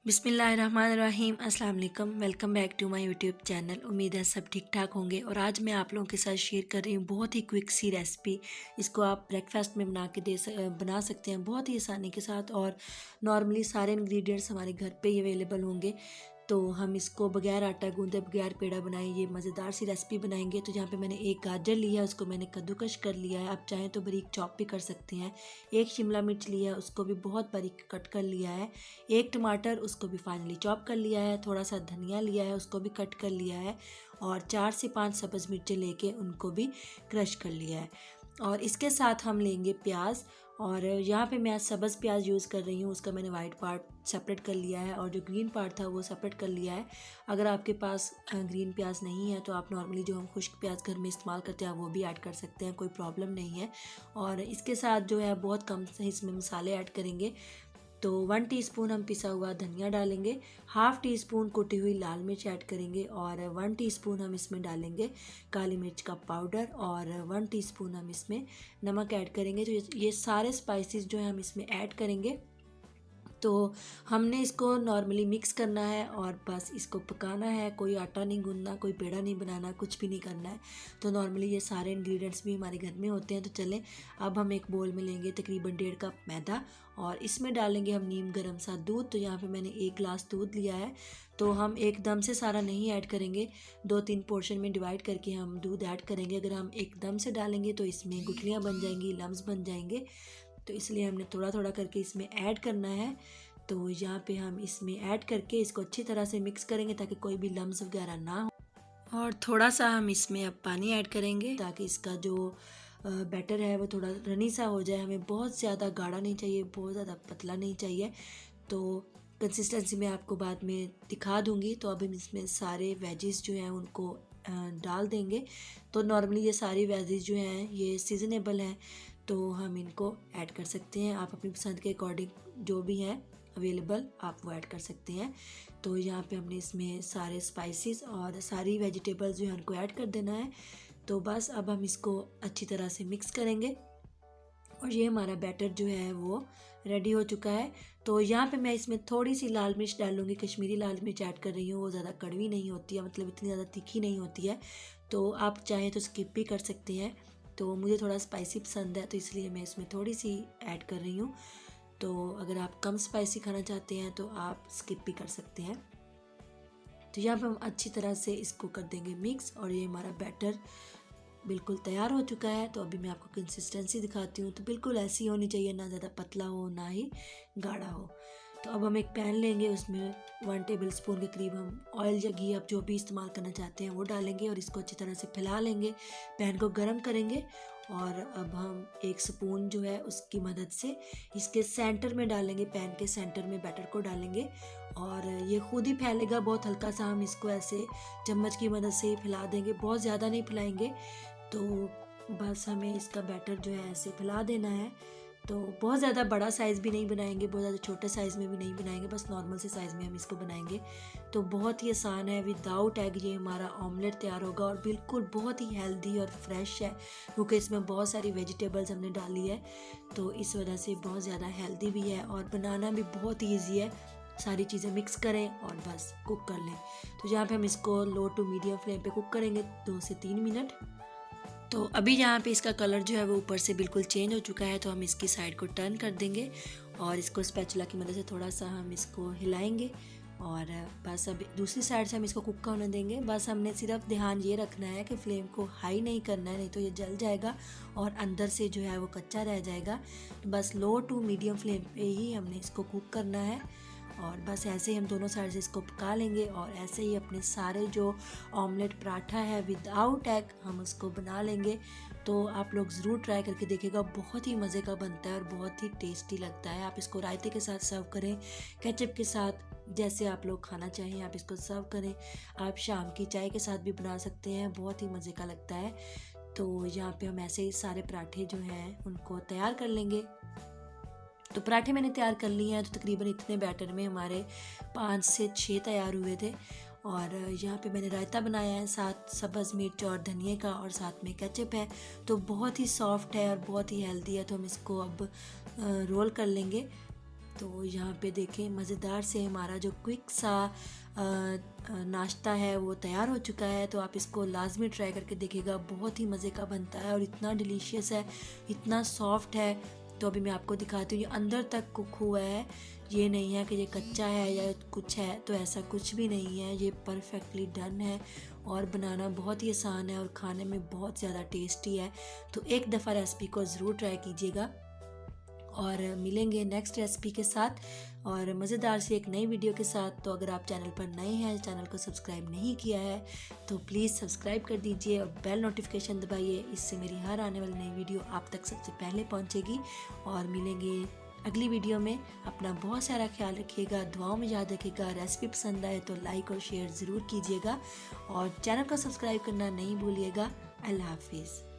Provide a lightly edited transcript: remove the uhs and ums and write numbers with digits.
बिस्मिल्लाहिर्रहमानिर्रहीम अस्सलाम वालेकुम। Welcome back to my YouTube channel. उम्मीद है सब ठीक ठाक होंगे। और आज मैं आप लोगों के साथ शेयर कर रही हूँ बहुत ही क्विक सी रेसिपी। इसको आप ब्रेकफास्ट में बना सकते हैं बहुत ही आसानी के साथ। और नॉर्मली सारे इंग्रेडिएंट्स हमारे घर पे ही अवेलेबल होंगे। तो हम इसको बगैर आटा गूंदे बगैर पेड़ा बनाए ये मज़ेदार सी रेसिपी बनाएंगे। तो यहाँ पे मैंने एक गाजर लिया, उसको मैंने कद्दूकश कर लिया है। आप चाहें तो बारीक चॉप भी कर सकते हैं। एक शिमला मिर्च लिया, उसको भी बहुत बारीक कट कर लिया है। एक टमाटर, उसको भी फाइनली चॉप कर लिया है। थोड़ा सा धनिया लिया है, उसको भी कट कर लिया है। और 4 से 5 सब्ज़ मिर्चें लेके उनको भी क्रश कर लिया है। और इसके साथ हम लेंगे प्याज। और यहाँ पे मैं सब्ज़ प्याज यूज़ कर रही हूँ, उसका मैंने वाइट पार्ट सेपरेट कर लिया है और जो ग्रीन पार्ट था वो सेपरेट कर लिया है। अगर आपके पास ग्रीन प्याज नहीं है तो आप नॉर्मली जो हम खुश्क प्याज घर में इस्तेमाल करते हैं वो भी ऐड कर सकते हैं, कोई प्रॉब्लम नहीं है। और इसके साथ जो है बहुत कम से इसमें मसाले ऐड करेंगे। तो 1 टीस्पून हम पिसा हुआ धनिया डालेंगे, हाफ़ टी स्पून कुटी हुई लाल मिर्च ऐड करेंगे और 1 टीस्पून हम इसमें डालेंगे काली मिर्च का पाउडर और 1 टीस्पून हम इसमें नमक ऐड करेंगे। तो ये सारे स्पाइसेस जो है हम इसमें ऐड करेंगे। तो हमने इसको नॉर्मली मिक्स करना है और बस इसको पकाना है। कोई आटा नहीं गूंदना, कोई पेड़ा नहीं बनाना, कुछ भी नहीं करना है। तो नॉर्मली ये सारे इंग्रेडिएंट्स भी हमारे घर में होते हैं। तो चलें, अब हम एक बोल में लेंगे तकरीबन 1.5 कप मैदा और इसमें डालेंगे हम नीम गर्म सा दूध। तो यहाँ पे मैंने 1 गिलास दूध लिया है। तो हम एकदम से सारा नहीं ऐड करेंगे, 2-3 पोर्शन में डिवाइड करके हम दूध ऐड करेंगे। अगर हम एकदम से डालेंगे तो इसमें गुठलियाँ बन जाएंगी, लम्स बन जाएंगे। तो इसलिए हमने थोड़ा थोड़ा करके इसमें ऐड करना है। तो यहाँ पे हम इसमें ऐड करके इसको अच्छी तरह से मिक्स करेंगे ताकि कोई भी लम्स वगैरह ना हो। और थोड़ा सा हम इसमें अब पानी ऐड करेंगे ताकि इसका जो बैटर है वो थोड़ा रनी सा हो जाए। हमें बहुत ज़्यादा गाढ़ा नहीं चाहिए, बहुत ज़्यादा पतला नहीं चाहिए। तो कंसिस्टेंसी मैं आपको बाद में दिखा दूँगी। तो अब हम इसमें सारे वेजिस जो हैं उनको डाल देंगे। तो नॉर्मली ये सारी वेजिस जो हैं ये सीजनेबल हैं, तो हम इनको ऐड कर सकते हैं। आप अपनी पसंद के अकॉर्डिंग जो भी हैं अवेलेबल आप वो ऐड कर सकते हैं। तो यहाँ पे हमने इसमें सारे स्पाइसेस और सारी वेजिटेबल्स जो हैं उनको ऐड कर देना है। तो बस अब हम इसको अच्छी तरह से मिक्स करेंगे और ये हमारा बैटर जो है वो रेडी हो चुका है। तो यहाँ पे मैं इसमें थोड़ी सी लाल मिर्च डालूँगी, कश्मीरी लाल मिर्च ऐड कर रही हूँ। वो ज़्यादा कड़वी नहीं होती है, मतलब इतनी ज़्यादा तीखी नहीं होती है। तो आप चाहें तो स्किप भी कर सकते हैं। तो मुझे थोड़ा स्पाइसी पसंद है तो इसलिए मैं इसमें थोड़ी सी ऐड कर रही हूँ। तो अगर आप कम स्पाइसी खाना चाहते हैं तो आप स्किप भी कर सकते हैं। तो यहाँ पे हम अच्छी तरह से इसको कर देंगे मिक्स और ये हमारा बैटर बिल्कुल तैयार हो चुका है। तो अभी मैं आपको कंसिस्टेंसी दिखाती हूँ। तो बिल्कुल ऐसी होनी चाहिए, ना ज़्यादा पतला हो ना ही गाढ़ा हो। तो अब हम एक पैन लेंगे, उसमें 1 टेबल स्पून के करीब हम ऑयल या घी आप जो भी इस्तेमाल करना चाहते हैं वो डालेंगे और इसको अच्छी तरह से फैला लेंगे। पैन को गर्म करेंगे और अब हम 1 स्पून जो है उसकी मदद से इसके सेंटर में डालेंगे, पैन के सेंटर में बैटर को डालेंगे और ये खुद ही फैलेगा। बहुत हल्का सा हम इसको ऐसे चम्मच की मदद से ही फैला देंगे, बहुत ज़्यादा नहीं फैलाएंगे। तो बस हमें इसका बैटर जो है ऐसे फैला देना है। तो बहुत ज़्यादा बड़ा साइज़ भी नहीं बनाएंगे, बहुत ज़्यादा छोटे साइज़ में भी नहीं बनाएंगे, बस नॉर्मल से साइज़ में हम इसको बनाएंगे। तो बहुत ही आसान है, विदाउट एग ये हमारा ऑमलेट तैयार होगा और बिल्कुल बहुत ही हेल्दी और फ्रेश है क्योंकि इसमें बहुत सारी वेजिटेबल्स हमने डाली है। तो इस वजह से बहुत ज़्यादा हेल्दी भी है और बनाना भी बहुत ईजी है। सारी चीज़ें मिक्स करें और बस कुक कर लें। तो यहाँ पे हम इसको लो टू मीडियम फ्लेम पे कुक करेंगे 2 से 3 मिनट। तो अभी यहाँ पे इसका कलर जो है वो ऊपर से बिल्कुल चेंज हो चुका है। तो हम इसकी साइड को टर्न कर देंगे और इसको स्पैचुला की मदद से थोड़ा सा हम इसको हिलाएंगे और बस अब दूसरी साइड से हम इसको कुक होने देंगे। बस हमने सिर्फ ध्यान ये रखना है कि फ्लेम को हाई नहीं करना है, नहीं तो ये जल जाएगा और अंदर से जो है वो कच्चा रह जाएगा। तो बस लो टू मीडियम फ्लेम पे ही हमने इसको कुक करना है और बस ऐसे ही हम दोनों साइड से इसको पका लेंगे। और ऐसे ही अपने सारे जो ऑमलेट पराठा है विदाउट एग हम उसको बना लेंगे। तो आप लोग ज़रूर ट्राई करके देखिएगा, बहुत ही मज़े का बनता है और बहुत ही टेस्टी लगता है। आप इसको रायते के साथ सर्व करें, केचप के साथ, जैसे आप लोग खाना चाहें आप इसको सर्व करें। आप शाम की चाय के साथ भी बना सकते हैं, बहुत ही मज़े का लगता है। तो यहाँ पे हम ऐसे ही सारे पराठे जो हैं उनको तैयार कर लेंगे। तो पराठे मैंने तैयार कर लिए हैं। तो तकरीबन इतने बैटर में हमारे 5 से 6 तैयार हुए थे। और यहाँ पे मैंने रायता बनाया है, साथ सब्ज़ मिर्च और धनिए का और साथ में केचप है। तो बहुत ही सॉफ्ट है और बहुत ही हेल्दी है। तो हम इसको अब रोल कर लेंगे तो यहाँ पे देखें मज़ेदार से हमारा जो क्विक सा नाश्ता है वो तैयार हो चुका है। तो आप इसको लाजमी ट्राई करके देखिएगा, बहुत ही मज़े का बनता है और इतना डिलीशियस है, इतना सॉफ्ट है। तो अभी मैं आपको दिखाती हूँ, ये अंदर तक कुक हुआ है, ये नहीं है कि ये कच्चा है या कुछ है, तो ऐसा कुछ भी नहीं है, ये परफेक्टली डन है और बनाना बहुत ही आसान है और खाने में बहुत ज़्यादा टेस्टी है। तो एक दफ़ा रेसिपी को ज़रूर ट्राई कीजिएगा और मिलेंगे नेक्स्ट रेसिपी के साथ और मज़ेदार सी एक नई वीडियो के साथ। तो अगर आप चैनल पर नए हैं, चैनल को सब्सक्राइब नहीं किया है तो प्लीज़ सब्सक्राइब कर दीजिए और बेल नोटिफिकेशन दबाइए, इससे मेरी हर आने वाली नई वीडियो आप तक सबसे पहले पहुंचेगी। और मिलेंगे अगली वीडियो में। अपना बहुत सारा ख्याल रखिएगा, दुआओं में याद रखिएगा। रेसिपी पसंद आए तो लाइक और शेयर ज़रूर कीजिएगा और चैनल को सब्सक्राइब करना नहीं भूलिएगा। अल्लाह हाफिज़।